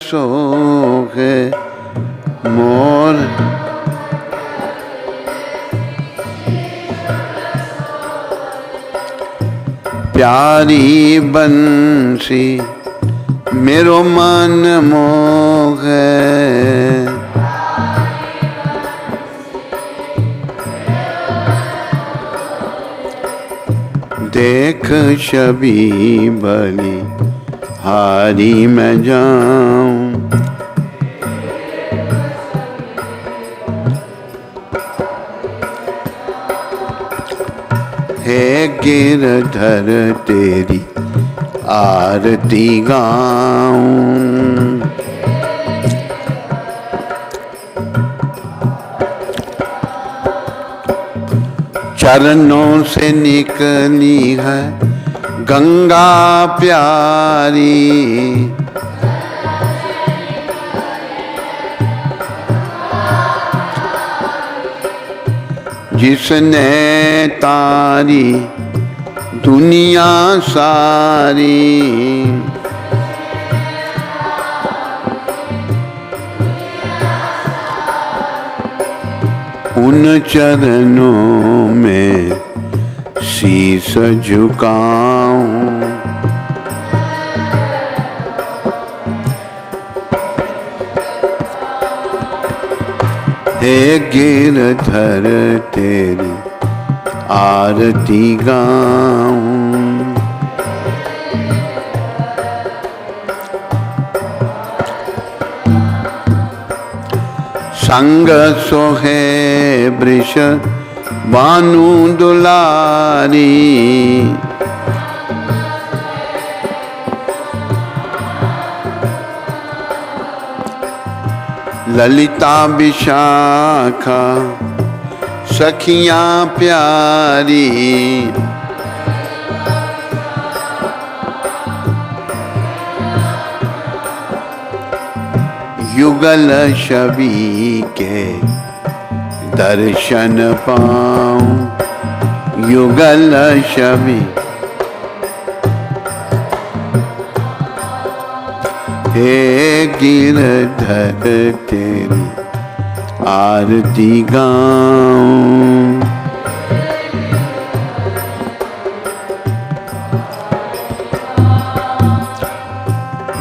सोहे मोर प्यारी बंसी मेरो मन मोहे। देख छवि बलि हारी मैं जाऊं, हे गिरधर तेरी आरती गाऊं। चरणों से निकली है गंगा प्यारी, जिसने तारी दुनिया सारी। उन चरणों में शीश झुकाऊं, हे गिरधर तेरी आरती गाऊं। संग सोहे वृष बानु दुलारी, ललिता विशाखा सखियां प्यारी। युगल छवि के दर्शन पाऊं, युगल छवि हे गिरधर तेरी आरती गाऊं।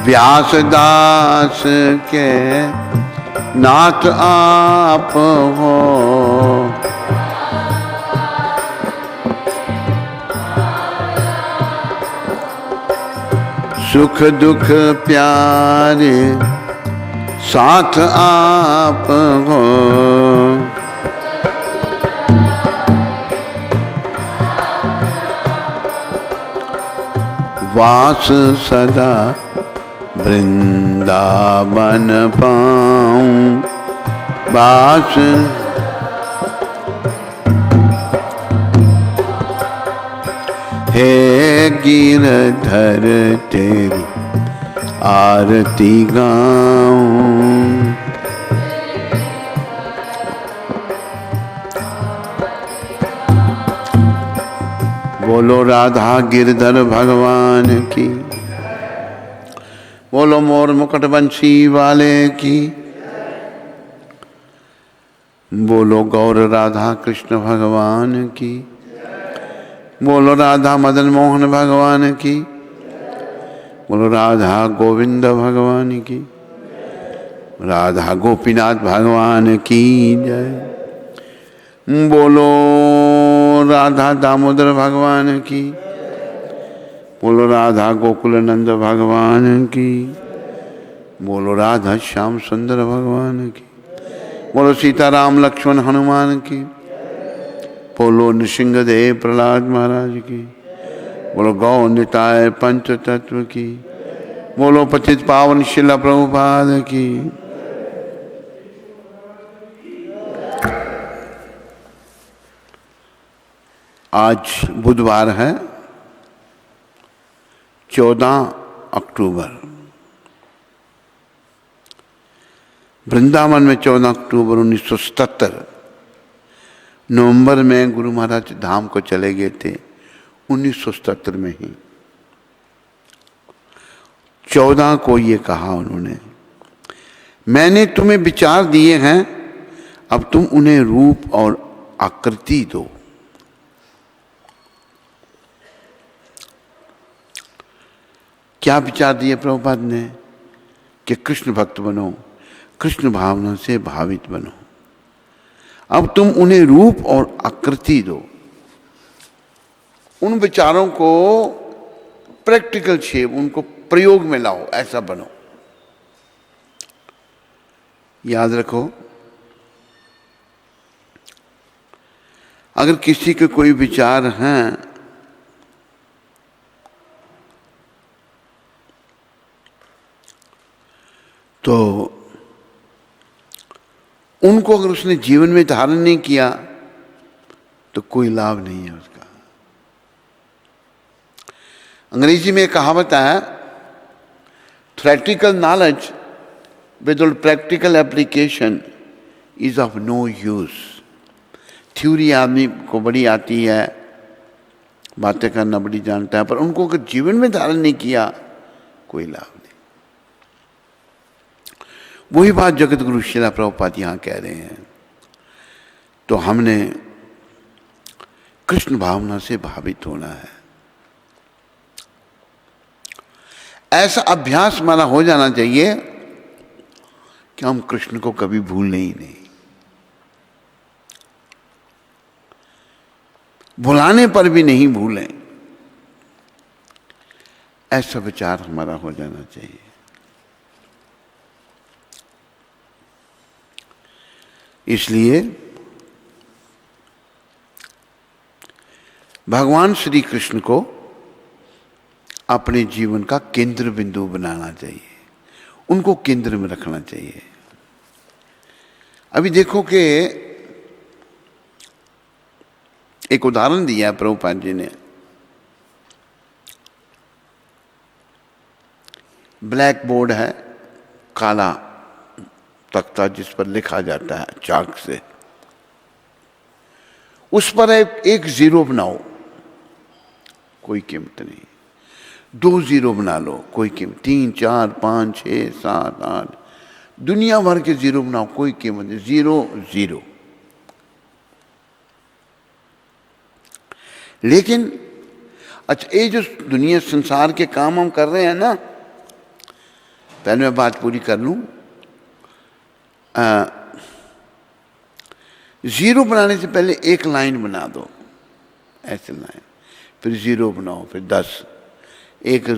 व्यासदास के नाथ आप हो, सुख दुख प्यारे साथ आप हो। वास सदा वृंदावन पाऊं, वास हे गिरधर तेरी आरती गाऊं। बोलो राधा गिरधर भगवान की, बोलो मोर मुकुट बंशी वाले की, बोलो गौर राधा कृष्ण भगवान की, बोलो राधा मदन मोहन भगवान की, बोलो राधा गोविंद भगवान की, राधा गोपीनाथ भगवान की जय। बोलो राधा दामोदर भगवान की, बोलो राधा गोकुलनंद भगवान की, बोलो राधा श्याम सुंदर भगवान की, बोलो सीताराम लक्ष्मण हनुमान की, बोलो नृसिंहदेव प्रहलाद महाराज की, बोलो गौ निताय पंच तत्व की, बोलो पतित पावन शिला प्रभुपाद की। आज बुधवार है 14 अक्टूबर। वृंदावन में 14 अक्टूबर 1977 नवंबर में गुरु महाराज धाम को चले गए थे। 1977 में ही 14 को ये कहा उन्होंने मैंने तुम्हें विचार दिए हैं, अब तुम उन्हें रूप और आकृति दो। क्या विचार दिए प्रभुपाद ने कि कृष्ण भक्त बनो, कृष्ण भावना से भावित बनो। अब तुम उन्हें रूप और आकृति दो। उन विचारों को प्रैक्टिकल शेप, उनको प्रयोग में लाओ, ऐसा बनो। याद रखो, अगर किसी के कोई विचार हैं तो उनको अगर उसने जीवन में धारण नहीं किया तो कोई लाभ नहीं है उसका। अंग्रेजी में एक कहावत है, theoretical knowledge without practical application is of no use. Theory आदमी को बड़ी आती है, बातें करना बड़ी जानता है, पर उनको अगर जीवन में धारण नहीं किया कोई लाभ नहीं। वही बात जगत गुरु श्रील प्रभुपाद यहाँ कह रहे हैं। तो हमने कृष्ण भावना से भावित होना है। ऐसा अभ्यास हमारा हो जाना चाहिए कि हम कृष्ण को कभी भूलें ही नहीं। भुलाने पर भी नहीं भूलें, ऐसा विचार हमारा हो जाना चाहिए। इसलिए भगवान श्री कृष्ण को अपने जीवन का केंद्र बिंदु बनाना चाहिए, उनको केंद्र में रखना चाहिए। अभी देखो कि एक उदाहरण दिया है प्रभुपाद जी ने। ब्लैक बोर्ड है, काला तख्ता जिस पर लिखा जाता है चाक से, उस पर एक जीरो बनाओ, कोई कीमत नहीं। 2 जीरो बना लो, कोई कीमत, 3, 4, 5, 6, 7, 8 दुनिया भर के जीरो बनाओ, कोई कीमत नहीं। 0, 0। लेकिन अच्छा, ये जो दुनिया संसार के काम हम कर रहे हैं ना, पहले मैं बात पूरी कर लूं। जीरो बनाने से पहले एक लाइन बना दो, ऐसे लाइन, फिर जीरो बनाओ, फिर 10, एक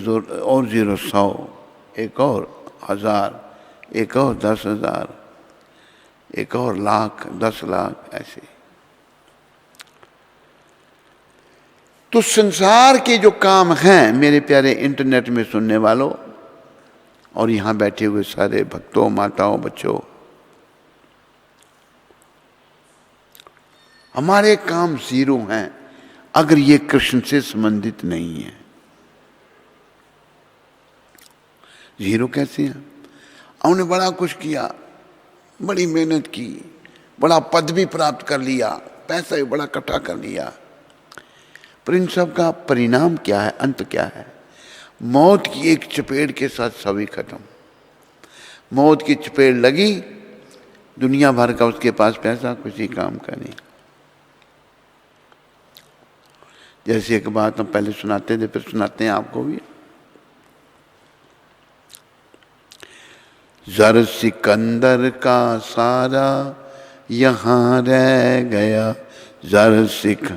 और जीरो 100, एक और 1000, एक और 10,000, एक और लाख, 10 लाख, ऐसे। तो संसार के जो काम हैं मेरे प्यारे इंटरनेट में सुनने वालों और यहाँ बैठे हुए सारे भक्तों, माताओं, बच्चों, हमारे काम जीरो हैं अगर ये कृष्ण से संबंधित नहीं है। जीरो कैसे हैं? हमने बड़ा कुछ किया, बड़ी मेहनत की, बड़ा पद भी प्राप्त कर लिया, पैसा भी बड़ा इकट्ठा कर लिया, पर इन सब का परिणाम क्या है, अंत क्या है? मौत की एक चपेट के साथ सभी खत्म। मौत की चपेट लगी, दुनिया भर का उसके पास पैसा किसी काम का नहीं। जैसे एक बात हम पहले सुनाते थे, फिर सुनाते हैं आपको भी। ज़र सिकंदर का सारा यहाँ रह गया, ज़र सिक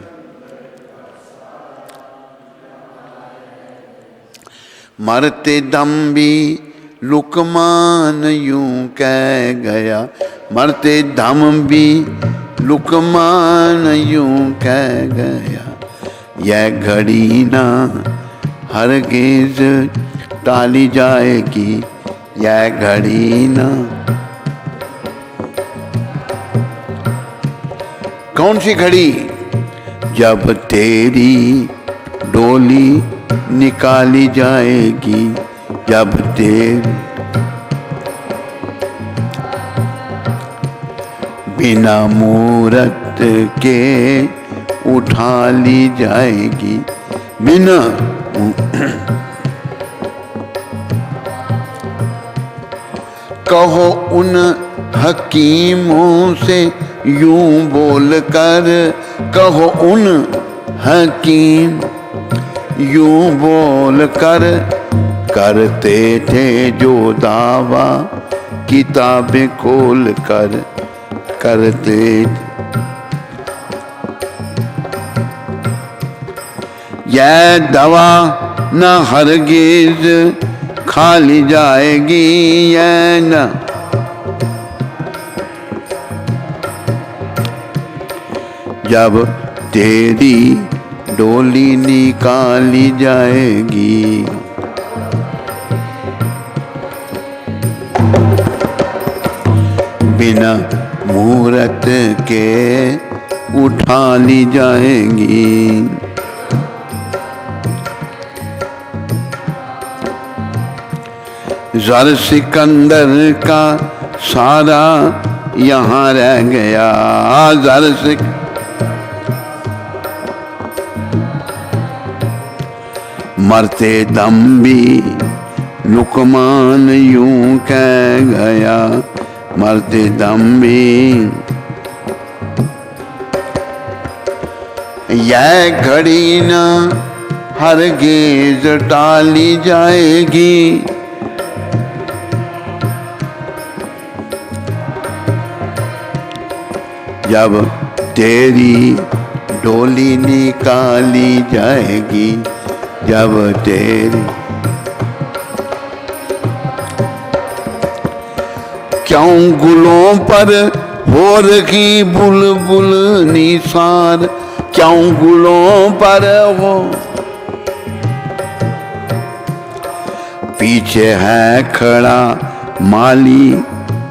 मरते दम भी लुकमान यूं कह गया, मरते दम भी लुकमान यूं कह गया, यह घड़ी ना हरगिज टाली जाएगी, यह घड़ी ना। कौन सी घड़ी? जब तेरी डोली निकाली जाएगी, जब तेरी बिना मूरत के उठा ली जाएगी, बिना कहो उन हकीमों से यूं बोल कर, कहो उन हकीम यूं बोल कर, करते थे जो दावा किताबें खोल कर, करते यह दवा न हरगिज खाली जाएगी, यह न जब तेरी डोली निकाली जाएगी। बिना मुहूर्त के उठा ली जाएगी। ज़र सिकंदर का सारा यहाँ रह गया, ज़र सिकंदर मरते दम भी लुकमान यूं कह गया, मरते दम भी यह घड़ी न हरगिज टाली जाएगी। जब तेरी डोली निकाली जाएगी, जब तेरी क्यों गुलों पर हो रही बुलबुल निसार, क्यों गुलों पर हो पीछे है खड़ा माली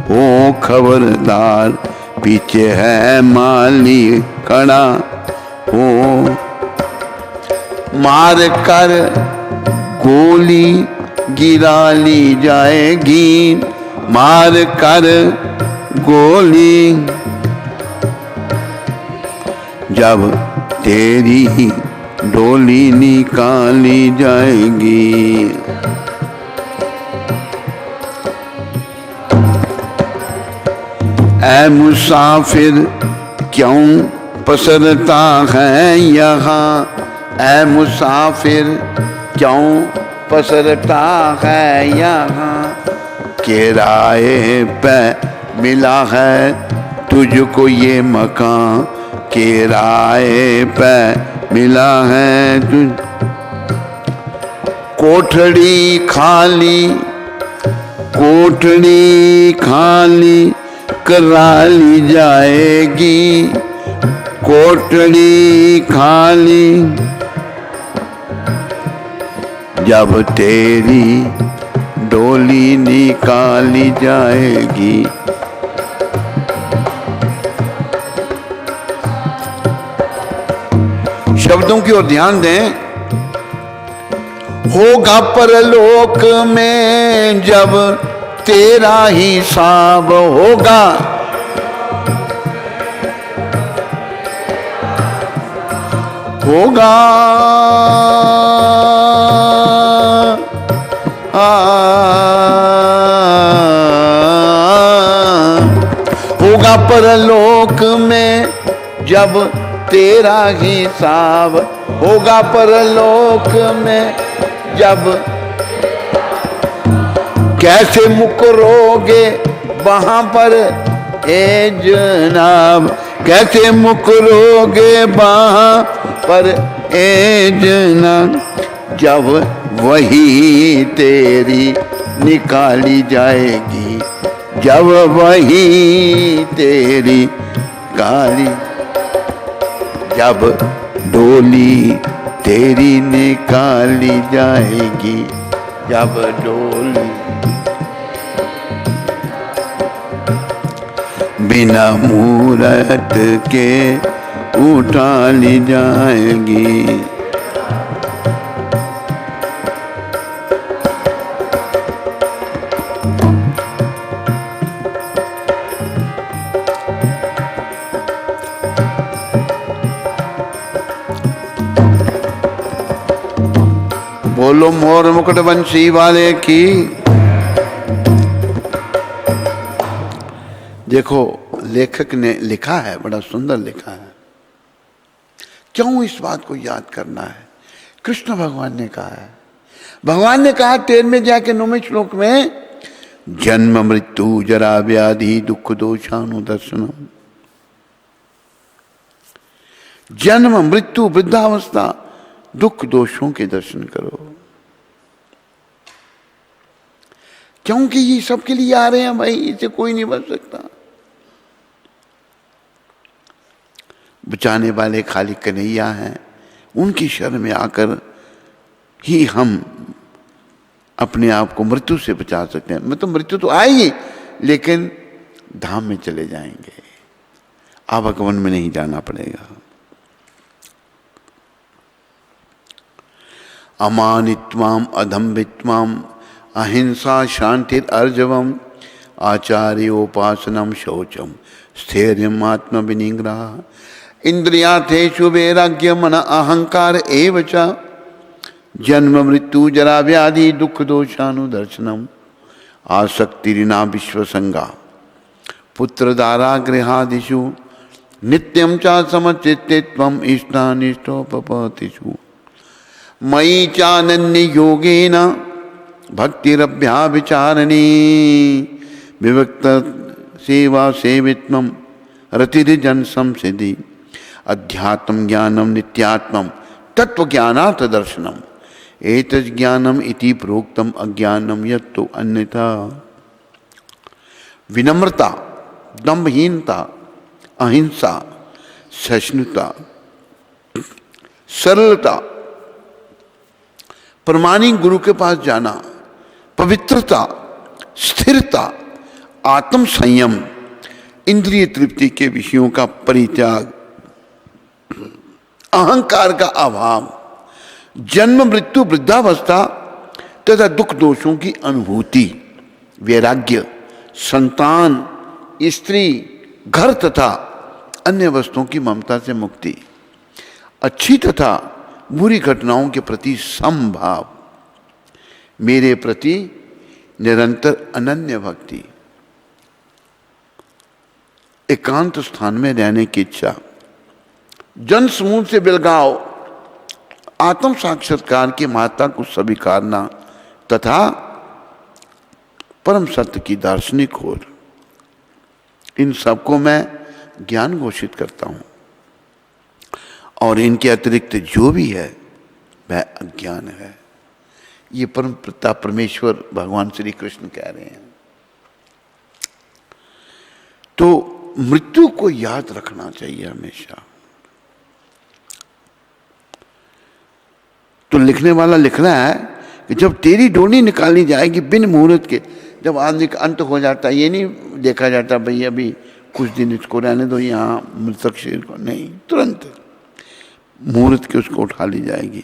हो खबरदार, पीछे है माली खड़ा हो, मार कर गोली गिरा ली जाएगी, मार कर गोली जब तेरी डोली निकाली जाएगी। ऐ मुसाफिर क्यों पसरता है यहाँ, ऐ मुसाफिर क्यों पसरता है यहाँ, किराए पे मिला है तुझको ये मकान, किराए पे मिला है तुझ कोठड़ी खाली, कोठड़ी खाली करा ली जाएगी, कोठड़ी खाली जब तेरी डोली निकाली जाएगी। शब्दों की ओर ध्यान दें। होगा परलोक में जब तेरा हिसाब होगा, होगा होगा परलोक में जब तेरा हिसाब, होगा परलोक में जब, कैसे मुकरोगे वहां पर ए जनाब, कैसे मुकरोगे वहां पर ए जनाब, जब वही तेरी निकाली जाएगी, जब वही तेरी काली, जब डोली तेरी निकाली जाएगी, जब डोली बिना मुहूर्त के उठा ली जाएगी। बोलो मोर मुकुट बंशी वाले की। देखो लेखक ने लिखा है, बड़ा सुंदर लिखा है। क्यों इस बात को याद करना है? कृष्ण भगवान ने कहा है, भगवान ने कहा 13वें अध्याय के 9वें श्लोक में, जन्म मृत्यु जरा व्याधि दुख दोषानुदर्शनम। जन्म मृत्यु वृद्धावस्था दुख दोषों के दर्शन करो। क्योंकि ये सबके लिए आ रहे हैं भाई, इसे कोई नहीं बच सकता। बचाने वाले खाली कन्हैया हैं, उनकी शरण में आकर ही हम अपने आप को मृत्यु से बचा सकते हैं। मतलब मृत्यु तो आएगी, लेकिन धाम में चले जाएंगे, आवागमन में नहीं जाना पड़ेगा। अमानित्वाम अधम्भित्वाम अहिंसा शांतिर अर्जवम आचार्योपासनम शौचम स्थैर्यम आत्म विनिग्रह इंद्रियार्थेषु वैराग्य मन अहंकार एव च जन्म मृत्यु जरा व्याधि दुख दोषानुदर्शनम आसक्तिरिना विश्वसंगा पुत्र दारा गृहादिषु नित्यं च समचित्तित्वम इष्टानिष्टोपपतिषु मयि चानन्य योगेन भक्तिरभ्याविचारणी विविक्त सेवा सेवित्वम रतिर्जन संसिद्धि अध्यात्म ज्ञानम नित्यात्मम तत्व ज्ञानार्थ दर्शनम एतज् ज्ञानम इति प्रोक्तम अज्ञानम यत्तु अन्यथा। विनम्रता, दंभहीनता, अहिंसा, सहिष्णुता, सरलता, प्रमाणिक गुरु के पास जाना, पवित्रता, स्थिरता, आत्म संयम, इंद्रिय तृप्ति के विषयों का परित्याग, अहंकार का अभाव, जन्म मृत्यु वृद्धावस्था तथा दुख दोषों की अनुभूति, वैराग्य, संतान, स्त्री, घर तथा अन्य वस्तुओं की ममता से मुक्ति, अच्छी तथा बुरी घटनाओं के प्रति समभाव, मेरे प्रति निरंतर अनन्य भक्ति, एकांत स्थान में रहने की इच्छा, जन समूह से बिलगाव, आत्म साक्षात्कार की महत्ता को स्वीकारना तथा परम सत्य की दार्शनिक खोज, इन सबको मैं ज्ञान घोषित करता हूं। और इनके अतिरिक्त जो भी है वह अज्ञान है। ये परम पिता परमेश्वर भगवान श्री कृष्ण कह रहे हैं। तो मृत्यु को याद रखना चाहिए हमेशा। तो लिखने वाला लिख रहा है कि जब तेरी डोली निकाली जाएगी बिन मुहूर्त के, जब आदमी का अंत हो जाता है, ये नहीं देखा जाता भाई अभी कुछ दिन इसको रहने दो यहाँ मृतक शरीर को, नहीं, तुरंत मुहूर्त के उसको उठा ली जाएगी।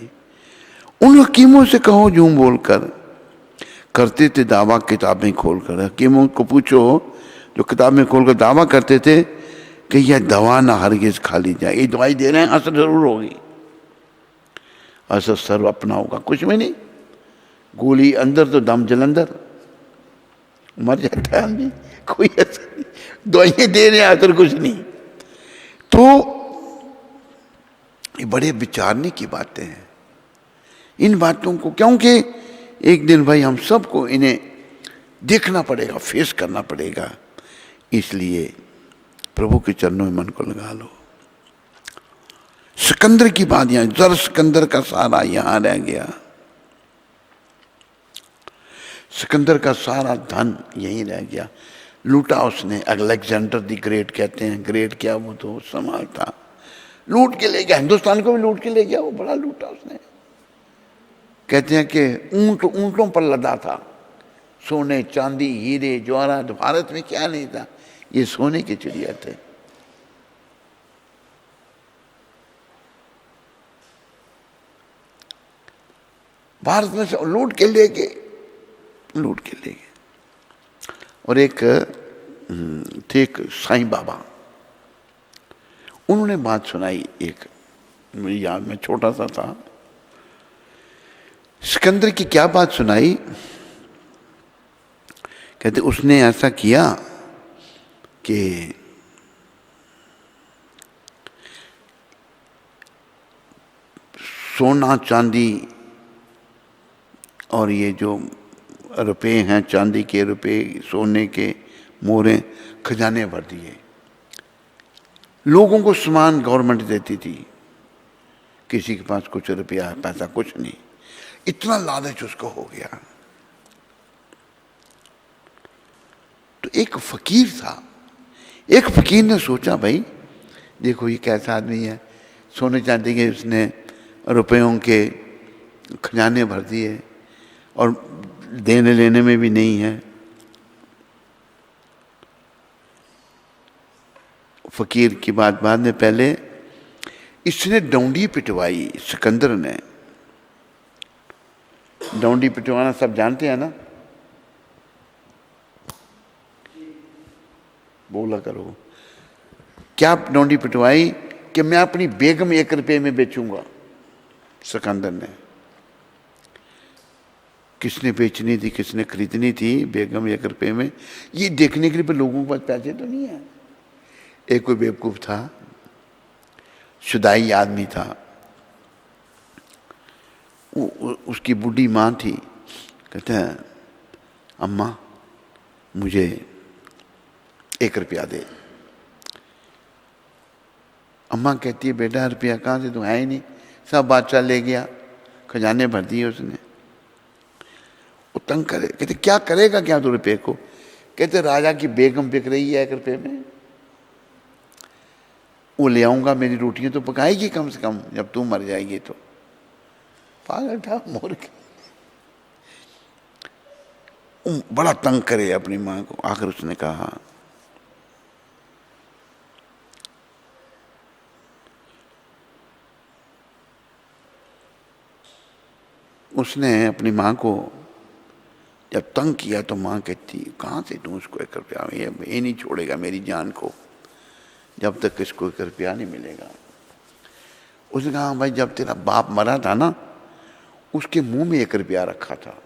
उन हकीमों से कहो झूम बोलकर करते थे दावा किताबें खोलकर। हकीमों को पूछो जो किताबें खोलकर दावा करते थे कि यह दवा ना हरगिज खा ली जाए, ये दवाई दे रहे हैं, असर जरूर होगी। असर सर्व अपना होगा, कुछ में नहीं। गोली अंदर तो दम जलंदर, मर जाता है आदमी, कोई असर नहीं। दवाइयां दे रहे हैं, असर कुछ नहीं। तो ये बड़े विचारने की बातें हैं इन बातों को, क्योंकि एक दिन भाई हम सबको इन्हें देखना पड़ेगा, फेस करना पड़ेगा। इसलिए प्रभु के चरणों में मन को लगा लो। सिकंदर की बात यहां, जर सिकंदर का सारा यहां रह गया। सिकंदर का सारा धन यहीं रह गया, लूटा उसने। अलेक्जेंडर द ग्रेट कहते हैं, ग्रेट क्या, वो तो समाल था, लूट के ले गया, हिंदुस्तान को भी लूट के ले गया, वो बड़ा लूटा उसने। कहते हैं कि ऊंटों पर लदा था, सोने चांदी हीरे जवाहरात, भारत में क्या नहीं था, ये सोने की चिड़िया थे। भारत में से लूट के ले गए, लूट के ले गए। और एक थे साईं बाबा, उन्होंने बात सुनाई एक, मेरी याद में छोटा सा था। सिकंदर की क्या बात सुनाई, कहते उसने ऐसा किया कि सोना चांदी और ये जो रुपए हैं, चांदी के रुपए, सोने के मोहरें, खजाने भर दिए। लोगों को सामान गवर्नमेंट देती थी, किसी के पास कुछ रुपया पैसा कुछ नहीं, इतना लालच उसको हो गया। तो एक फकीर था, एक फकीर ने सोचा भाई देखो ये कैसा आदमी है, सोने चांदी के उसने रुपयों के खजाने भर दिए और देने लेने में भी नहीं है। फकीर की बात बाद में, पहले इसने डोंडी पिटवाई, सिकंदर ने। डोंडी पिटवाना सब जानते हैं ना, बोला करो। क्या डोंडी पिटवाई कि मैं अपनी बेगम 1 रुपये में बेचूंगा। सिकंदर ने, किसने बेचनी थी किसने खरीदनी थी बेगम 1 रुपये में, ये देखने के लिए लोगों के पास पैसे तो नहीं है। एक कोई बेवकूफ था, शुदाई आदमी था, उसकी बूढ़ी माँ थी, कहते हैं अम्मा मुझे 1 रुपया दे। अम्मा कहती है बेटा रुपया कहाँ से, तू है ही नहीं, सब बादशाह ले गया, खजाने भर दिए उसने। वो तंग करे, कहते क्या करेगा क्या तू रुपये को, कहते राजा की बेगम बिक रही है 1 रुपये में, वो ले आऊंगा, मेरी रोटियां तो पकाएगी कम से कम, जब तू मर जाएगी तो। पागल था, मूर्ख। बड़ा तंग करे अपनी माँ को। आखिर उसने कहा उसने अपनी माँ को जब तंग किया तो माँ कहती कहाँ से दूँ उसको 1 रुपया, ये नहीं छोड़ेगा मेरी जान को जब तक इसको 1 रुपया नहीं मिलेगा। उसने कहा भाई जब तेरा बाप मरा था ना, उसके मुंह में 1 रुपया रखा था।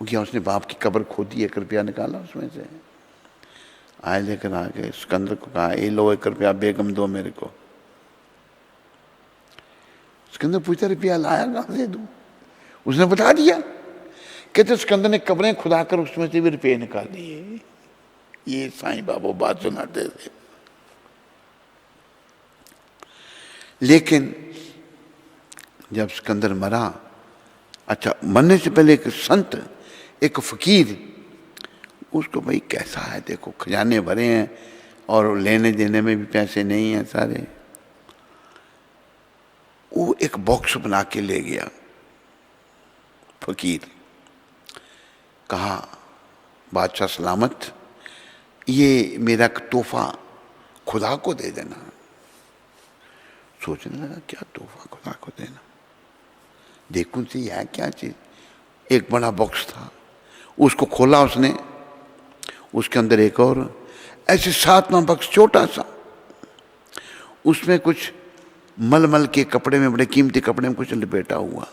वो क्या, उसने बाप की कब्र खोदी, 1 रुपया निकाला उसमें से, आए लेकर आके सिकंदर को कहा ये लो 1 रुपया बेगम दो मेरे को। सिकंदर पूछता रुपया लाया कहाँ से दूं, उसने बता दिया। कहते सिकंदर ने कब्रें खुदा कर उसमें से भी रुपये निकाल दिए। ये साईं बाबा बात सुनाते थे। लेकिन जब सिकंदर मरा, अच्छा मरने से पहले एक संत, एक फकीर, उसको भाई कैसा है देखो, खजाने भरे हैं और लेने देने में भी पैसे नहीं हैं सारे। वो एक बॉक्स बना के ले गया फकीर, कहा बादशाह सलामत, ये मेरा तोहफा खुदा को दे देना। सोचने लगा क्या तोहफा खुदा को देना, देखूं सी है क्या चीज। एक बड़ा बॉक्स था, उसको खोला उसने, उसके अंदर एक और ऐसे 7वां बॉक्स छोटा सा, उसमें कुछ मलमल के कपड़े में, बड़े कीमती कपड़े में कुछ लपेटा हुआ।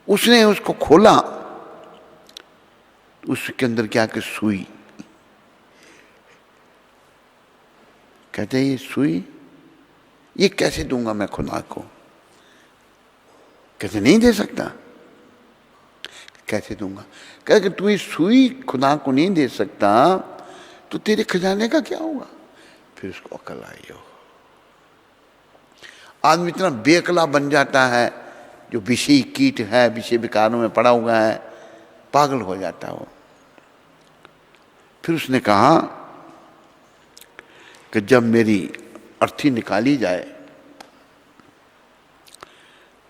उसने उसको खोला, उसके अंदर क्या कि सुई। कहते ये सुई ये कैसे दूंगा मैं खुदा को, कहते नहीं दे सकता। कैसे दूंगा, कहते तू ये सुई खुदा को नहीं दे सकता तो तेरे खजाने का क्या होगा। फिर उसको अकल आई हो। आदमी इतना बेअकला बन जाता है, जो विषय कीट है, विषय विकारों में पड़ा हुआ है, पागल हो जाता है वो। फिर उसने कहा कि जब मेरी अर्थी निकाली जाए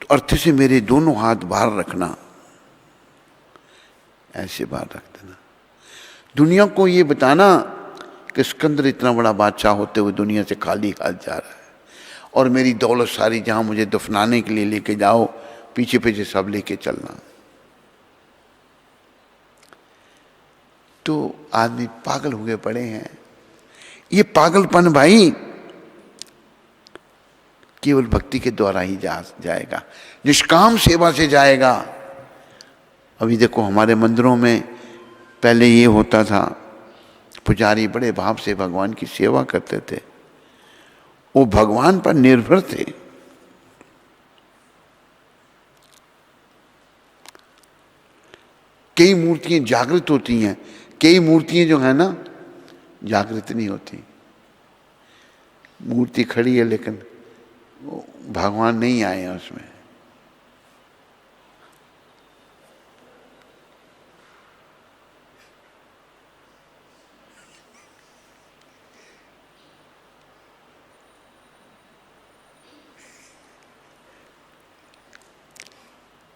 तो अर्थी से मेरे दोनों हाथ बाहर रखना, ऐसे बाहर रख देना। दुनिया को ये बताना कि सिकंदर इतना बड़ा बादशाह होते हुए दुनिया से खाली हाथ जा रहा है, और मेरी दौलत सारी जहां मुझे दफनाने के लिए लेके जाओ, पीछे पीछे सब लेके चलना। तो आदमी पागल हुए पड़े हैं। ये पागलपन भाई केवल भक्ति के द्वारा ही जाएगा, निष्काम सेवा से जाएगा। अभी देखो हमारे मंदिरों में पहले ये होता था पुजारी बड़े भाव से भगवान की सेवा करते थे, वो भगवान पर निर्भर थे। कई मूर्तियां जागृत होती हैं, कई मूर्तियां जो है ना जागृत नहीं होती। मूर्ति खड़ी है लेकिन भगवान नहीं आए हैं उसमें।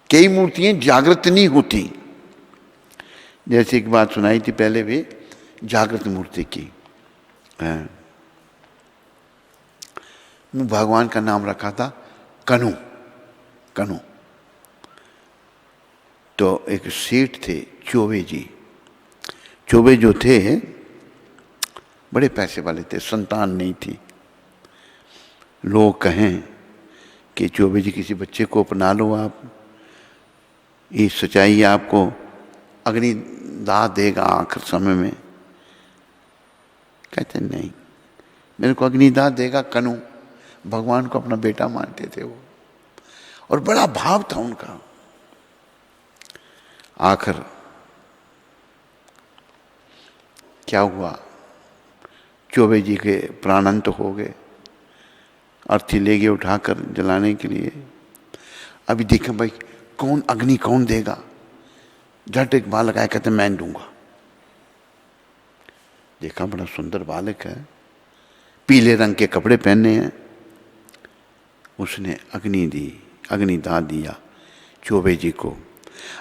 कई मूर्तियां जागृत नहीं होती। जैसे एक बात सुनाई थी पहले भी जागृत मूर्ति की। भगवान का नाम रखा था कनु। कनु तो एक सेठ थे चौबे जी। चौबे जो थे बड़े पैसे वाले थे, संतान नहीं थी। लोग कहें कि चौबे जी किसी बच्चे को अपना लो आप, ये सच्चाई आपको अग्निदाह देगा आखिर समय में। कहते नहीं, मेरे को अग्निदाह देगा कनु। भगवान को अपना बेटा मानते थे वो, और बड़ा भाव था उनका। आखिर क्या हुआ, चौबे जी के प्राणांत हो गए। अर्थी ले गए उठाकर जलाने के लिए। अभी देखें भाई कौन अग्नि कौन देगा। झट एक बालक आया, कहते मैं दूंगा। देखा बड़ा सुंदर बालक है, पीले रंग के कपड़े पहने हैं। उसने अग्नि दी, अग्निदाह दिया चौबे जी को।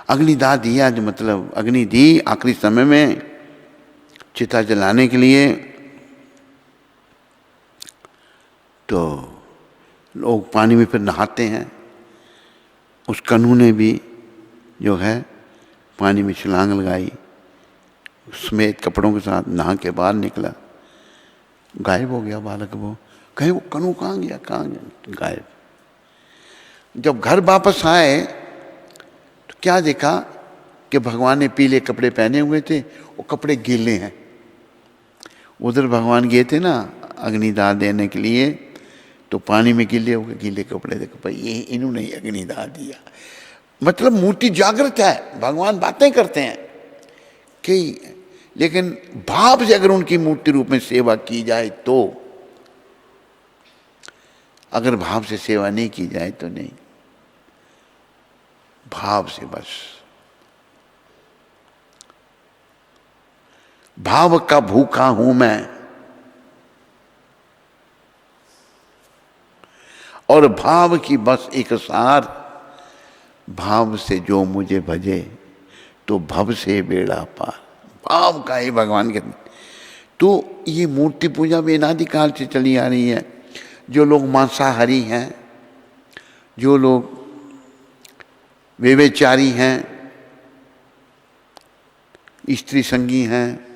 अग्निदाह दिया जो मतलब अग्नि दी आखिरी समय में चिता जलाने के लिए। तो लोग पानी में फिर नहाते हैं। उस कन्हू ने भी जो है पानी में छलांग लगाई, समेत कपड़ों के साथ नहा के बाहर निकला। गायब हो गया बालक। वो कहीं वो कन्हू कहाँ गया, कहाँ गया, गायब। जब घर वापस आए तो क्या देखा कि भगवान ने पीले कपड़े पहने हुए थे, वो कपड़े गीले हैं। उधर भगवान गए थे ना अग्निदाह देने के लिए, तो पानी में गीले हो गए, गीले कपड़े। देखो भाई ये इन्होंने ही अग्निदाह दिया। मतलब मूर्ति जागृत है, भगवान बातें करते हैं कि, लेकिन भाव से अगर उनकी मूर्ति रूप में सेवा की जाए तो, अगर भाव से सेवा नहीं की जाए तो नहीं। भाव से बस, भाव का भूखा हूं मैं, और भाव की बस एक सार। भाव से जो मुझे भजे तो भव से बेड़ा पार। भाव का ही भगवान के। तो ये मूर्ति पूजा भी अनादिकाल से चली आ रही है। जो लोग मांसाहारी हैं, जो लोग व्यभिचारी हैं, स्त्री संगी हैं,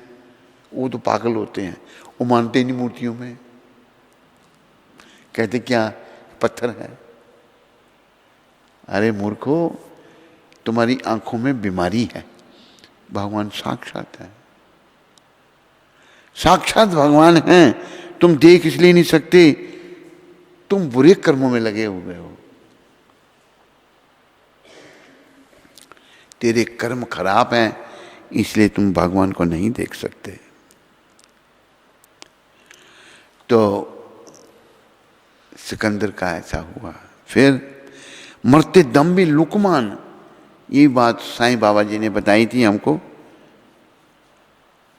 वो तो पागल होते हैं। वो मानते नहीं मूर्तियों में। कहते क्या पत्थर है। अरे मूर्खो, तुम्हारी आंखों में बीमारी है। भगवान साक्षात है, साक्षात भगवान हैं। तुम देख इसलिए नहीं सकते, तुम बुरे कर्मों में लगे हुए हो। तेरे कर्म खराब हैं, इसलिए तुम भगवान को नहीं देख सकते। तो सिकंदर का ऐसा हुआ। फिर मरते दम भी लुकमान, ये बात साईं बाबा जी ने बताई थी हमको।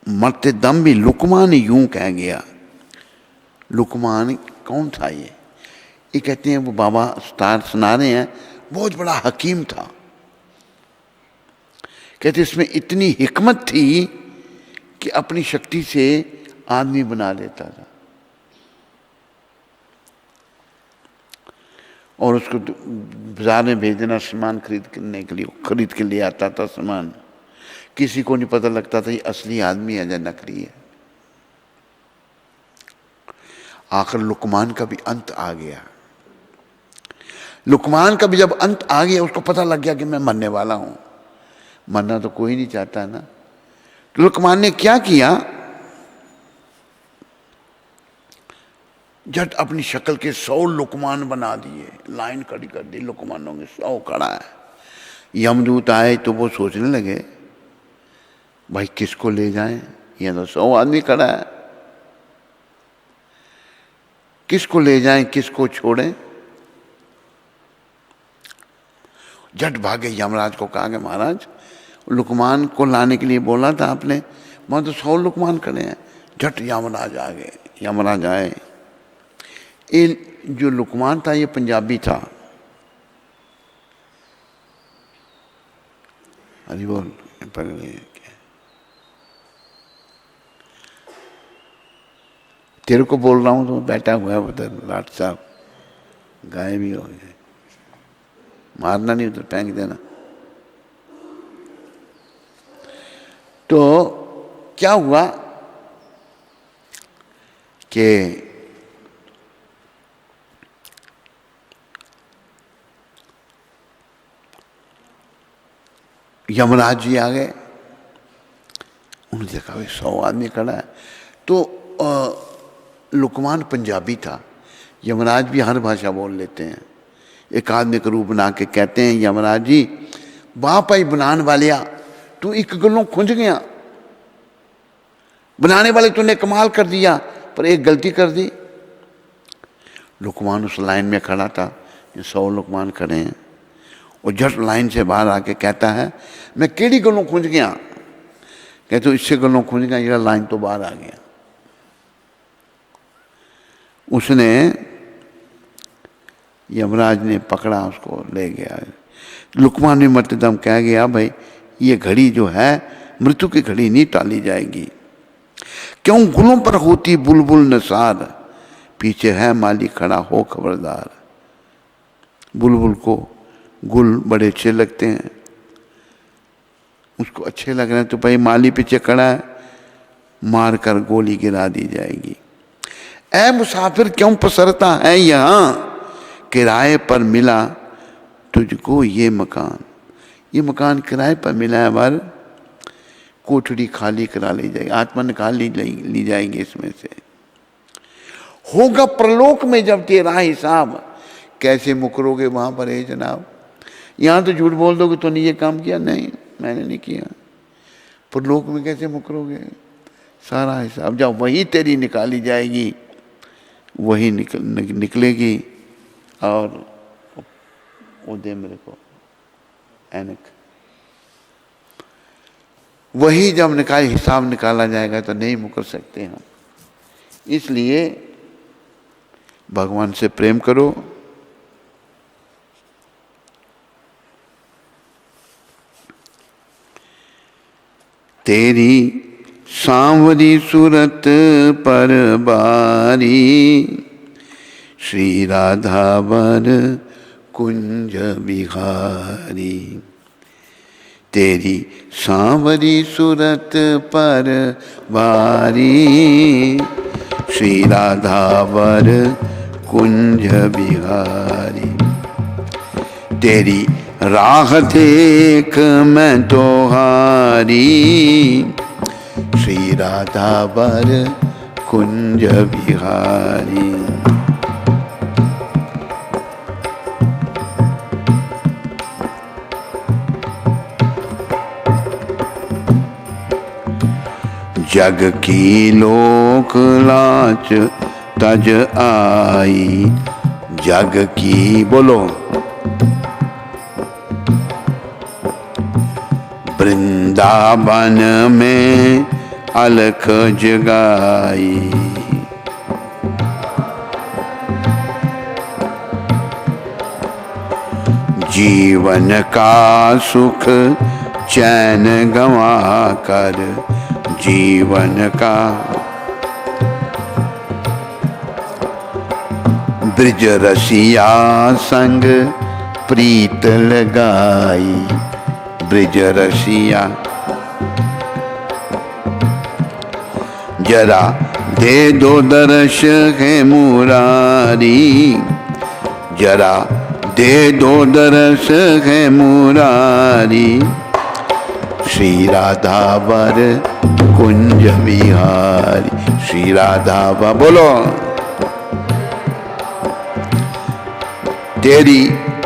मरते दम भी लुकमान यूं कह गया। लुकमान कौन था ये कहते हैं वो बाबा स्टार सुना रहे हैं, बहुत बड़ा हकीम था। कहते इसमें इतनी हिकमत थी कि अपनी शक्ति से आदमी बना लेता था, और उसको बाजार में भेज देना सामान खरीदने के लिए। खरीद के लिए आता था सामान, किसी को नहीं पता लगता था ये असली आदमी है या नकली है। आखिर लुकमान का भी अंत आ गया। लुकमान का भी जब अंत आ गया, उसको पता लग गया कि मैं मरने वाला हूं। मरना तो कोई नहीं चाहता ना। तो लुकमान ने क्या किया, झट अपनी शक्ल के 100 लुकमान बना दिए, लाइन खड़ी कर दी, लुकमानों के 100 खड़ा है। यमदूत आए तो वो सोचने लगे भाई किसको ले जाएं, ये तो 100 आदमी खड़ा है, किसको ले जाएं किसको छोड़ें। झट भागे, यमराज को कहा कि महाराज लुकमान को लाने के लिए बोला था आपने, वहां तो 100 लुकमान खड़े हैं। झट यमराज आ गए, यमराज आए। ये जो लुकमान था ये पंजाबी था। हरि बोल। तेरे को बोल रहा हूं तो बैठा हुआ है उधर लाट साहब, गाय भी हो गए, मारना नहीं, उधर फेंक देना। तो क्या हुआ कि यमराज जी आ गए, उन्होंने देखा भाई 100 आदमी खड़ा है। तो लुकमान पंजाबी था, यमराज भी हर भाषा बोल लेते हैं। एक आदमी का रूप बना के कहते हैं यमराज जी वाह भाई बनान वालिया, तू एक गलों खुंज गया, बनाने वाले तूने कमाल कर दिया, पर एक गलती कर दी। लुकमान उस लाइन में खड़ा था, 100 लुकमान खड़े हैं, और झट लाइन से बाहर आके कहता है मैं केड़ी गलों खुंज गया। कहते तो इससे गलों खुंज गया, ये लाइन तो बाहर आ गया। उसने यमराज ने पकड़ा, उसको ले गया। लुकमान ने मतदम कह गया भाई ये घड़ी जो है मृत्यु की घड़ी नहीं टाली जाएगी, क्यों गुलों पर होती बुलबुल नसार, पीछे है माली खड़ा हो खबरदार। बुलबुल को गुल बड़े अच्छे लगते हैं, उसको अच्छे लग रहे हैं तो भाई माली पीछे खड़ा है, मार कर गोली गिरा दी जाएगी। ऐ मुसाफिर क्यों पसरता है यहाँ, किराए पर मिला तुझको ये मकान। ये मकान किराए पर मिला है, बार कोठड़ी खाली करा ली जाएगी, आत्मा निकाल ली जाएगी इसमें से। होगा प्रलोक में जब तेरा हिसाब, कैसे मुकरोगे वहां पर है जनाब। यहाँ तो झूठ बोल दोगे तो नहीं ये काम किया, नहीं मैंने नहीं किया, प्रलोक में कैसे मुकरोगे, सारा हिसाब जब वही तेरी निकाली जाएगी, वही निकलेगी। और वो दे मेरे को ऐनक, वही जब हिसाब निकाला जाएगा तो नहीं मुकर सकते हम। इसलिए भगवान से प्रेम करो, तेरी सांवरी सूरत पर बारी, श्री राधा वर कुंज बिहारी। तेरी सांवरी सूरत पर बारी, श्री राधा वर कुंज बिहारी। तेरी राह देख मैं तो हारी, श्री राधा वर कुंज बिहारी। जग की लोक लाच तज आई, जग की बोलो वृंदावन में अलख जगाई। जीवन का सुख चैन गंवा कर, जीवन का ब्रिज रसिया संग प्रीत लगाई। ब्रिज रसिया जरा दे दो दर्श है मुरारी, जरा दे दो दर्श है मुरारी। श्री राधा वर कुंज बिहारी, श्री राधा वर बोलो तेरी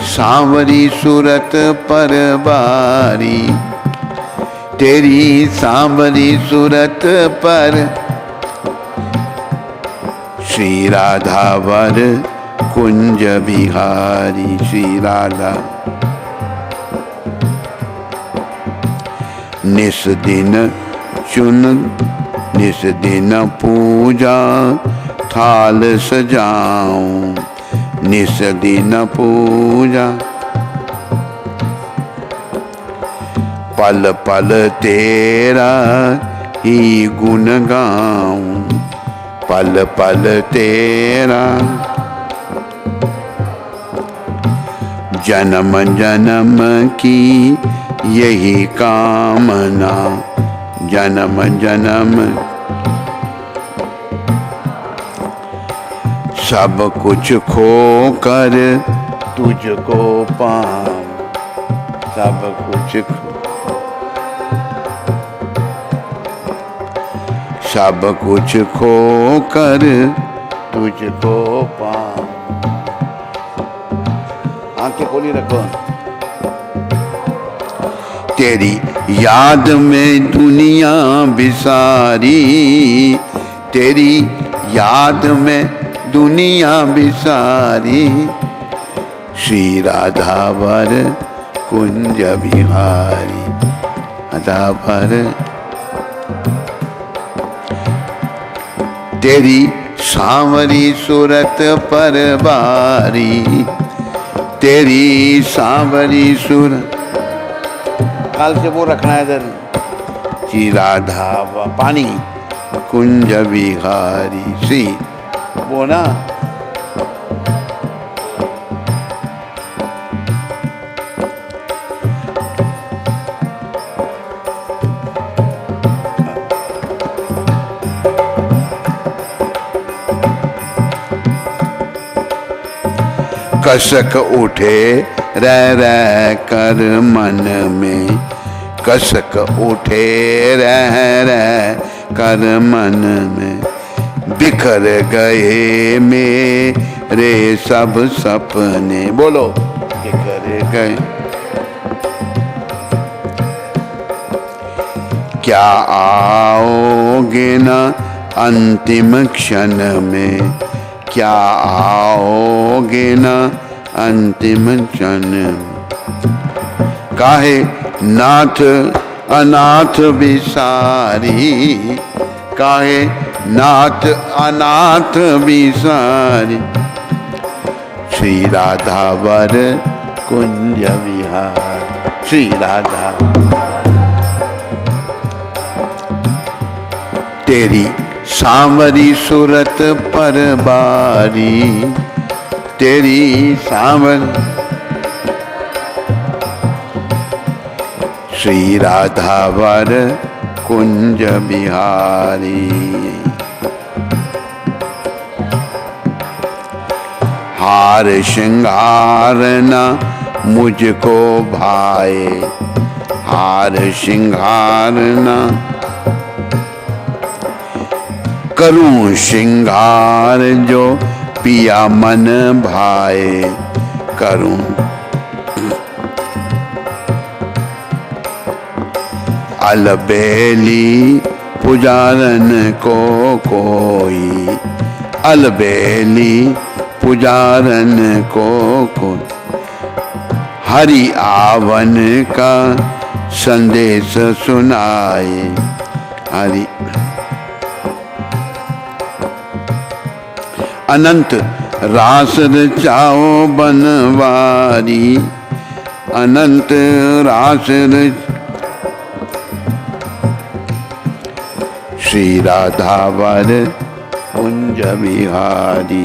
सांवरी सूरत पर बारी, तेरी सांवरी सूरत पर श्री राधा वर कुंज बिहारी। श्री राधा निस दिन चुन, निस दिन पूजा थाल सजाऊं, निस दिन पूजा पल पल तेरा ही गुण गाऊं, पल पल तेरा जन्म जन्म की यही कामना, जन्म जन्म सब कुछ खो कर तुझको पाऊं, सब कुछ सब कुछ खो कर तुझको पाऊं। आंखें खोली रखो। तेरी याद में दुनिया बिसारी, तेरी याद में दुनिया बिसारी, श्री राधा वर कुंज बिहारी। राधा वर तेरी सांवरी सूरत पर बारी, तेरी सांवरी सूरत, काल से वो रखना है इधर, श्री राधा व पानी कुंज बिहारी। श्री वो ना कसक उठे रह रह कर मन में, कसक उठे रह रह कर मन में, बिखर गए मेरे सब सपने। बोलो बिखर गए। क्या आओगे ना अंतिम क्षण में, क्या आओगे ना अंतिम क्षण, काहे नाथ अनाथ बिसारी, काहे नाथ अनाथ बिसारी, श्री राधा वर कुंज विहार। श्री राधा तेरी सांवरी सूरत पर बारी, तेरी सांवर श्री राधा वर कुंज बिहारी। हार श्रृंगार न मुझको भाए, हार श्रृंगार न करूं श्रृंगार जो पिया मन भाए, करूं अलबेली पुजारन को कोई, अलबेली पुजारन को कोई, हरि आवन का संदेश सुनाए। हरि अनंत रास रचाओ बनवारी, अनंत रास श्री राधा वर कुंज बिहारी।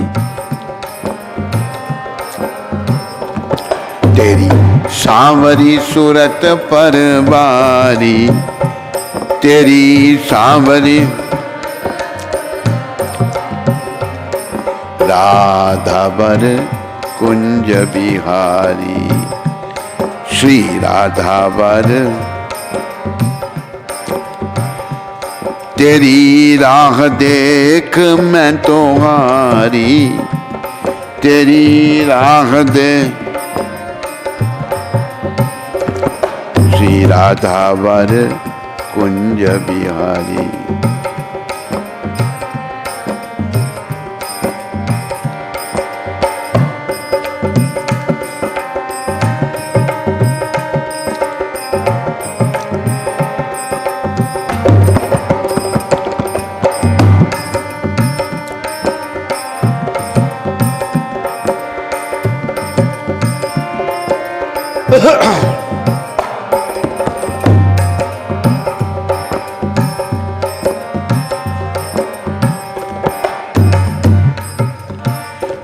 तेरी सांवरी सूरत पर बारी, तेरी सांवरी राधा वर कुंज बिहारी। श्री राधा वर तेरी राह देख मैं तो हारी, तेरी राह दे श्री राधावर कुंज बिहारी।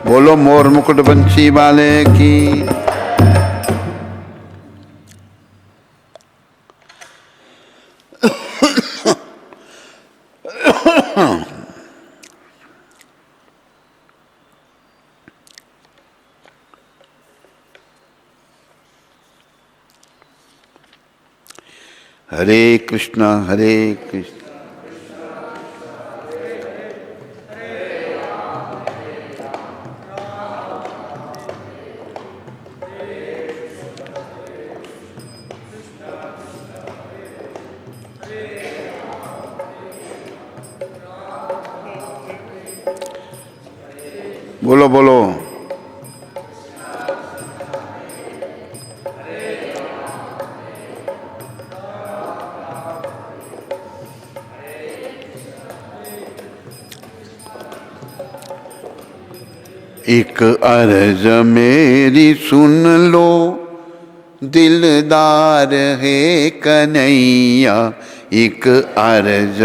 बोलो मोर मुकुट बंसी वाले की। हरे कृष्णा हरे कृष्ण बोलो बोलो। एक अर्ज मेरी सुन लो दिलदार है कन्हैया। एक अर्ज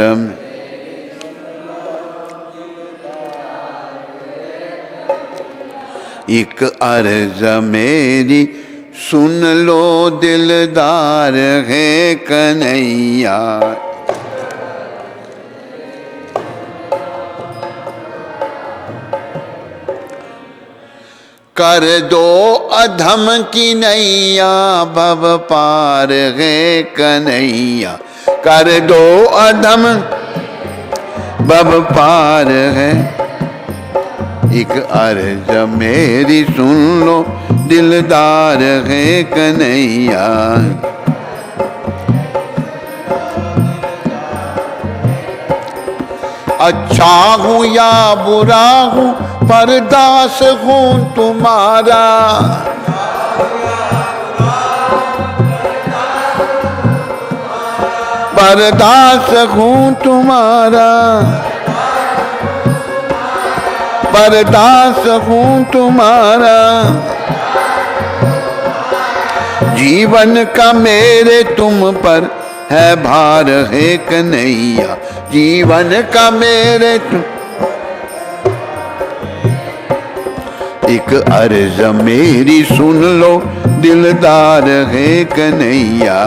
एक अर्ज मेरी सुन लो दिलदार है कन्हैया। कर दो अधम की नैया भव पार है कन्हैया। कर दो अधम भव पार है। एक अर्ज मेरी सुन लो दिलदार है कन्हैया। अच्छा हूँ या बुरा हूँ पर दास हूँ तुम्हारा। परदास हूँ तुम्हारा। परदास हूँ तुम्हारा। जीवन का मेरे तुम पर है भार है कन्हैया। जीवन का मेरे तुम एक अर्ज मेरी सुन लो दिलदार है कन्हैया।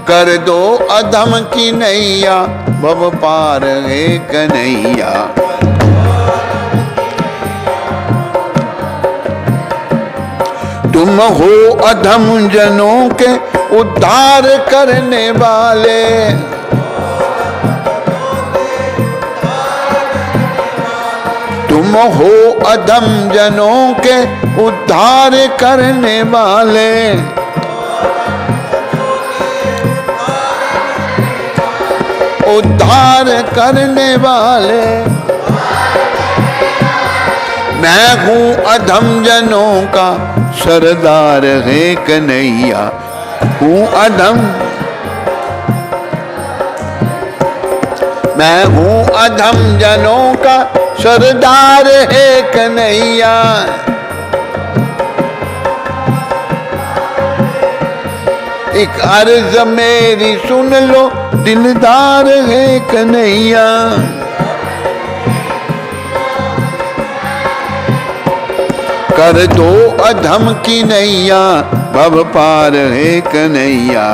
कर दो अधम की नैया भव पार है कन्हैया। तुम हो अधम जनों के उद्धार करने वाले। तुम हो अधम जनों के उद्धार करने वाले। उद्धार करने वाले। मैं हूँ अधम जनों का सरदार है कन्हैया। हूँ अधम मैं हूँ अधम जनों का सरदार है कन्हैया। एक अर्ज मेरी सुन लो दिलदार है कन्हैया। कर दो अधम की नैया भव पार है कन्हैया।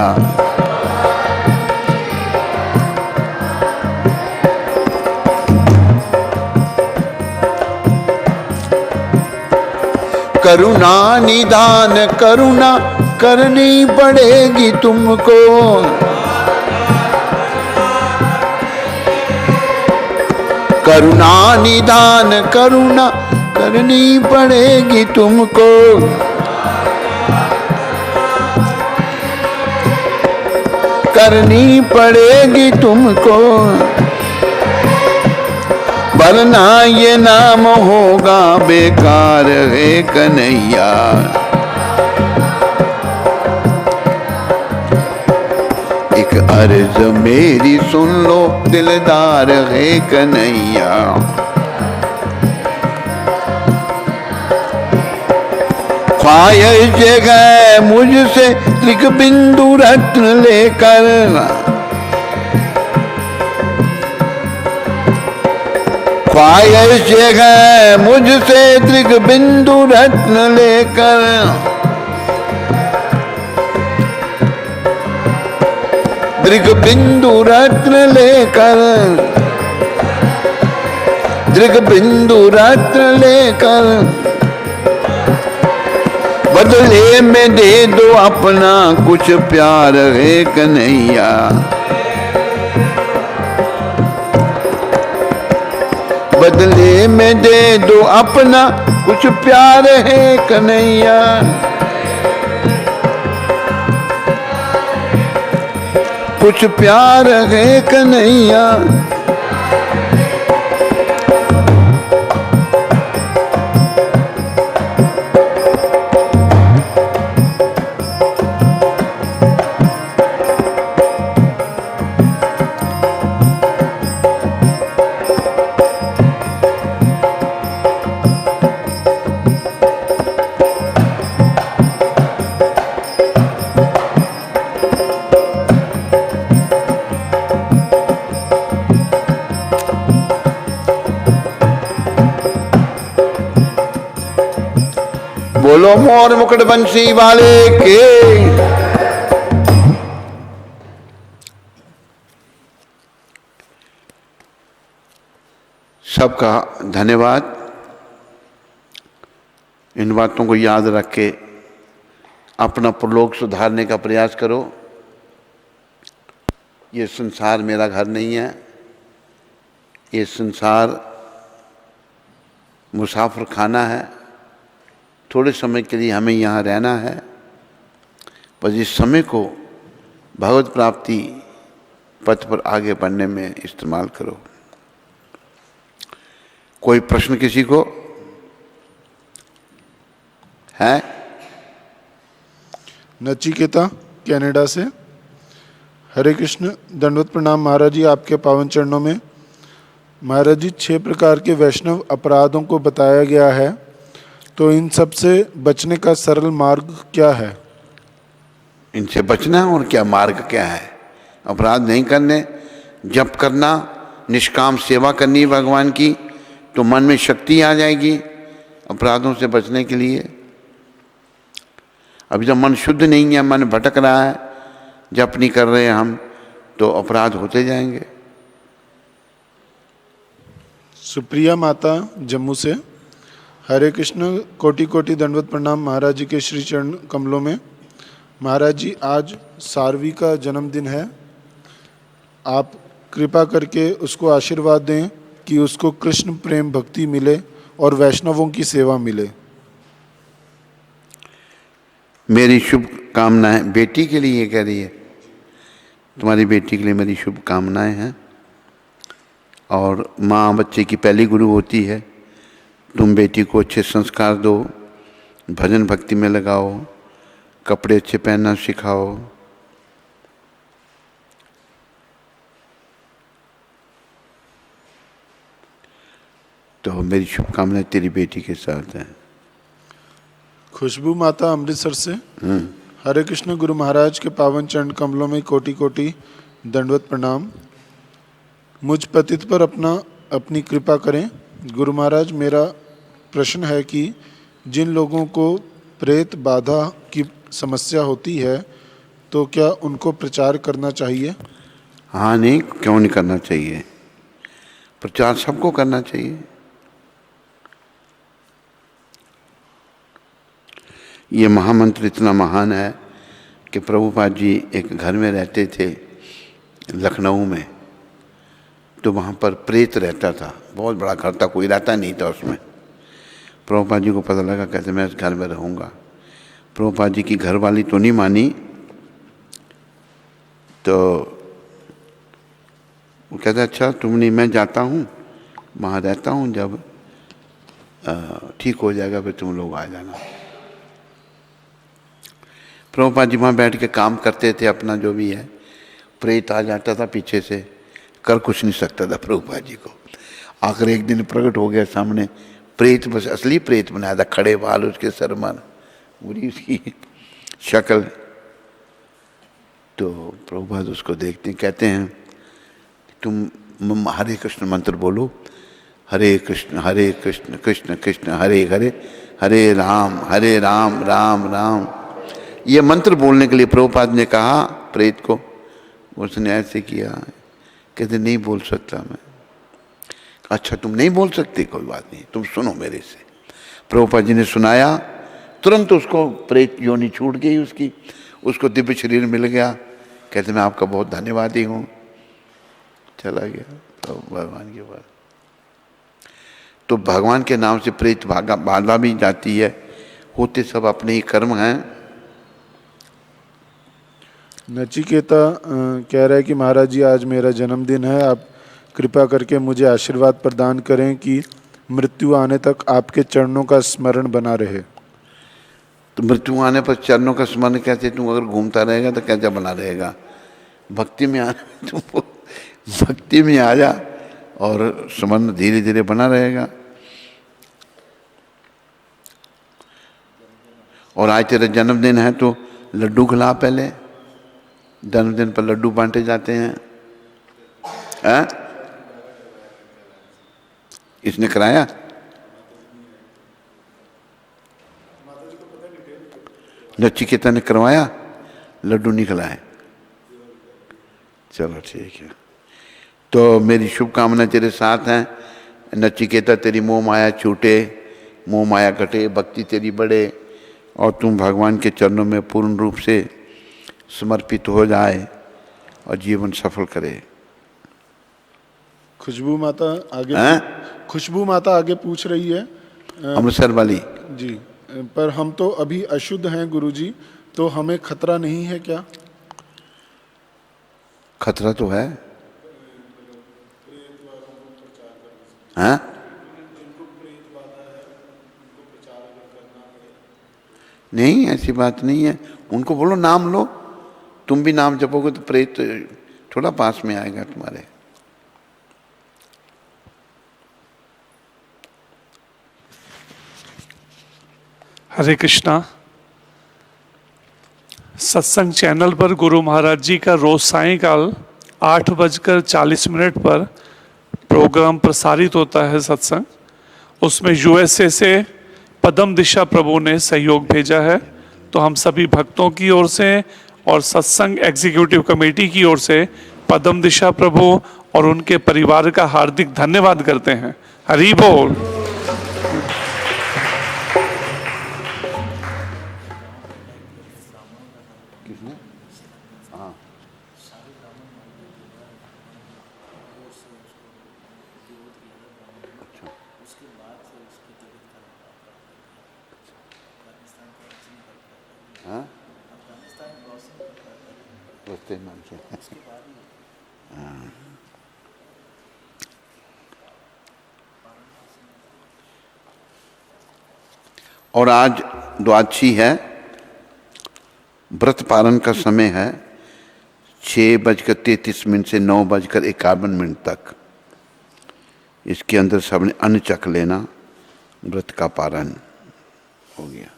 करुणा निदान करुणा करनी पड़ेगी तुमको। करुणा निदान करुणा करनी पड़ेगी तुमको, करनी पड़ेगी तुमको, वरना ये नाम होगा बेकार है कन्हैया। एक अर्ज मेरी सुन लो दिलदार है कन्हैया। ख्वाहिश है मुझसे त्रिक बिंदु रत्न लेकर, ख्वाहिश है मुझसे त्रिक बिंदु रत्न लेकर, त्रिक बिंदु रत्न लेकर, त्रिक बिंदु रत्न लेकर, बदले में दे दो अपना कुछ प्यार है कन्हैया। बदले में दे दो अपना कुछ प्यार है कन्हैया। कुछ प्यार है कन्हैया। बोलो मोर मुकुट बंसी वाले के। सबका धन्यवाद। इन बातों को याद रख के अपना प्रलोक सुधारने का प्रयास करो। ये संसार मेरा घर नहीं है। ये संसार मुसाफिर खाना है। थोड़े समय के लिए हमें यहाँ रहना है, पर इस समय को भगवत प्राप्ति पथ पर आगे बढ़ने में इस्तेमाल करो। कोई प्रश्न किसी को है? नचिकेता कनाडा से। हरे कृष्ण, दंडवत प्रणाम महाराज जी आपके पावन चरणों में। महाराज जी 6 प्रकार के वैष्णव अपराधों को बताया गया है, तो इन सब से बचने का सरल मार्ग क्या है? इनसे बचना और क्या मार्ग क्या है? अपराध नहीं करने, जप करना, निष्काम सेवा करनी भगवान की, तो मन में शक्ति आ जाएगी अपराधों से बचने के लिए। अभी जब मन शुद्ध नहीं है, मन भटक रहा है, जप नहीं कर रहे हम, तो अपराध होते जाएंगे। सुप्रिया माता जम्मू से। हरे कृष्ण, कोटि कोटि दंडवत प्रणाम महाराज जी के श्री चरण कमलों में। महाराज जी आज सारवी का जन्मदिन है, आप कृपा करके उसको आशीर्वाद दें कि उसको कृष्ण प्रेम भक्ति मिले और वैष्णवों की सेवा मिले। मेरी शुभकामनाएं बेटी के लिए कह रही है। तुम्हारी बेटी के लिए मेरी शुभकामनाएं हैं। और माँ बच्चे की पहली गुरु होती है। तुम बेटी को अच्छे संस्कार दो, भजन भक्ति में लगाओ, कपड़े अच्छे पहनना सिखाओ। तो मेरी शुभकामनाएं तेरी बेटी के साथ हैं। खुशबू माता अमृतसर से। हरे कृष्ण, गुरु महाराज के पावन चरण कमलों में कोटि कोटि दंडवत प्रणाम। मुझ पतित पर अपनी कृपा करें। गुरु महाराज, मेरा प्रश्न है कि जिन लोगों को प्रेत बाधा की समस्या होती है, तो क्या उनको प्रचार करना चाहिए? हाँ, नहीं, क्यों नहीं करना चाहिए? प्रचार सबको करना चाहिए। ये महामंत्र इतना महान है कि प्रभुपाद जी एक घर में रहते थे लखनऊ में। तो वहाँ पर प्रेत रहता था, बहुत बड़ा घर था, कोई रहता नहीं था उसमें। प्रभुपाद जी को पता लगा, कहते मैं इस घर में रहूँगा। प्रभुपाद जी की घरवाली तो नहीं मानी, तो वो कहते अच्छा तुम नहीं, मैं जाता हूँ वहाँ रहता हूँ, जब ठीक हो जाएगा फिर तुम लोग आ जाना। प्रभुपाद जी वहाँ बैठ के काम करते थे अपना जो भी है। प्रेत आ जाता था पीछे से, कर कुछ नहीं सकता था प्रभुपाद जी को। आखिर एक दिन प्रकट हो गया सामने प्रेत, बस असली प्रेत बनाया था, खड़े बाल उसके, सरमन पूरी उसकी शक्ल। तो प्रभुपाद उसको देखते कहते हैं तुम हरे कृष्ण मंत्र बोलो, हरे कृष्ण कृष्ण कृष्ण हरे हरे, हरे राम राम राम। ये मंत्र बोलने के लिए प्रभुपाद ने कहा प्रेत को, उसने ऐसे किया। कहते नहीं बोल सकता मैं। अच्छा तुम नहीं बोल सकते, कोई बात नहीं, तुम सुनो मेरे से। प्रभुपाद जी ने सुनाया, तुरंत उसको प्रेत योनि छूट गई उसकी, उसको दिव्य शरीर मिल गया। कहते मैं आपका बहुत धन्यवादी हूँ। चला गया तो भगवान के पास। तो भगवान के नाम से प्रेत बाधा भी जाती है, होते सब अपने ही कर्म हैं। नचिकेता कह रहा है कि महाराज जी आज मेरा जन्मदिन है, आप कृपा करके मुझे आशीर्वाद प्रदान करें कि मृत्यु आने तक आपके चरणों का स्मरण बना रहे। तो मृत्यु आने पर चरणों का स्मरण कैसे, तू अगर घूमता रहेगा तो कैसे बना रहेगा? भक्ति में आ तुम भक्ति में आ जा और स्मरण धीरे धीरे बना रहेगा। और आज तेरा जन्मदिन है तो लड्डू खिला पहले, जन्मदिन पर लड्डू बांटे जाते हैं। इसने कराया? नचिकेता ने करवाया, लड्डू नहीं खिलाए। चलो ठीक है, तो मेरी शुभकामना तेरे साथ हैं। नचिकेता तेरी मोह माया छूटे, मोह माया घटे, भक्ति तेरी बढ़े और तुम भगवान के चरणों में पूर्ण रूप से समर्पित हो जाए और जीवन सफल करे। खुशबू माता आगे पूछ रही है, अमृतसर वाली जी, पर हम तो अभी अशुद्ध हैं गुरुजी, तो हमें खतरा नहीं है क्या? खतरा तो है। हाँ? नहीं ऐसी बात नहीं है, उनको बोलो नाम लो, तुम भी नाम जपोगे तो प्रेत थोड़ा पास में आएगा तुम्हारे। हरे कृष्णा। सत्संग चैनल पर गुरु महाराज जी का रोज सायंकाल 8:40 पर प्रोग्राम प्रसारित होता है सत्संग। उसमें यूएसए से पदम दिशा प्रभु ने सहयोग भेजा है, तो हम सभी भक्तों की ओर से और सत्संग एग्जीक्यूटिव कमेटी की ओर से पदम दिशा प्रभु और उनके परिवार का हार्दिक धन्यवाद करते हैं। हरि बोल। और आज द्वादशी है, व्रत पालन का समय है 6:33 से 9:51 तक। इसके अंदर सबने अन्न चख लेना, व्रत का पालन हो गया।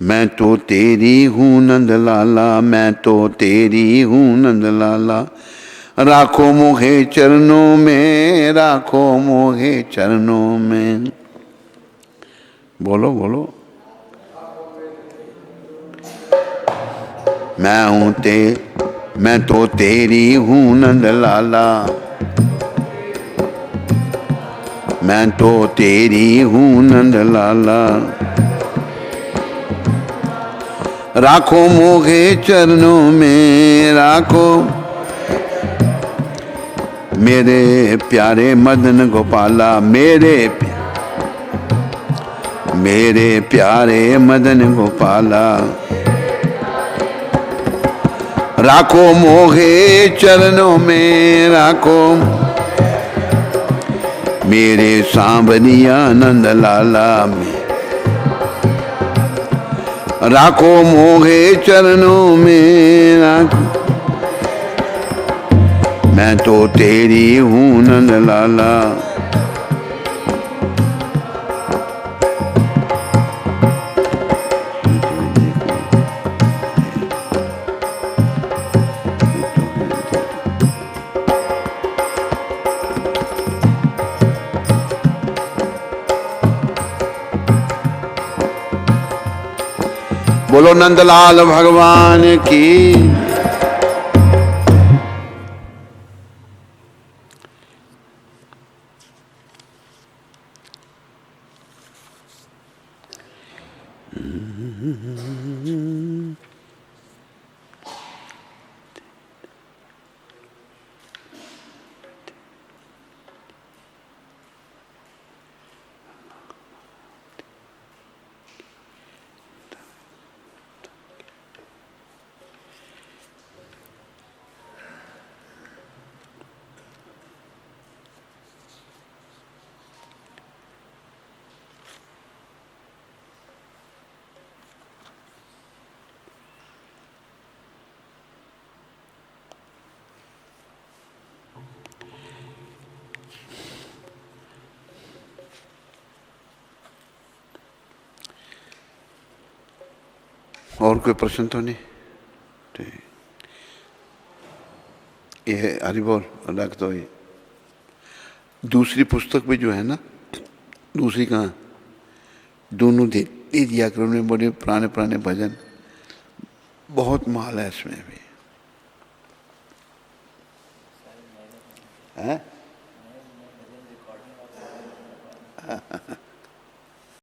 मैं तो तेरी हूँ नंद लाला, मैं तो तेरी हूँ नंद लाला, राखो मोहे चरणों में, राखो मोहे चरणों में। बोलो बोलो। मैं तो तेरी हूँ नंद लाला, मैं तो तेरी हूँ नंद लाला, राखो मोहे चरणों में, राखो मेरे प्यारे मदन गोपाला, मेरे प्यारे मदन गोपाला। राखो मोहे चरणों में, राखो मेरे सांवरिया नंद लाला में। राखो मोहे चरणों में, राखो मैं तो तेरी हूँ नंद लाला। बोलो नंदलाल भगवान की। और कोई प्रश्न तो नहीं? ठीक, ये हरि बोल रख दो। ये दूसरी पुस्तक भी जो है ना, दूसरी कहाँ, दोनों दे दिया करो। उन्होंने बड़े पुराने पुराने भजन, बहुत माल है इसमें भी, है।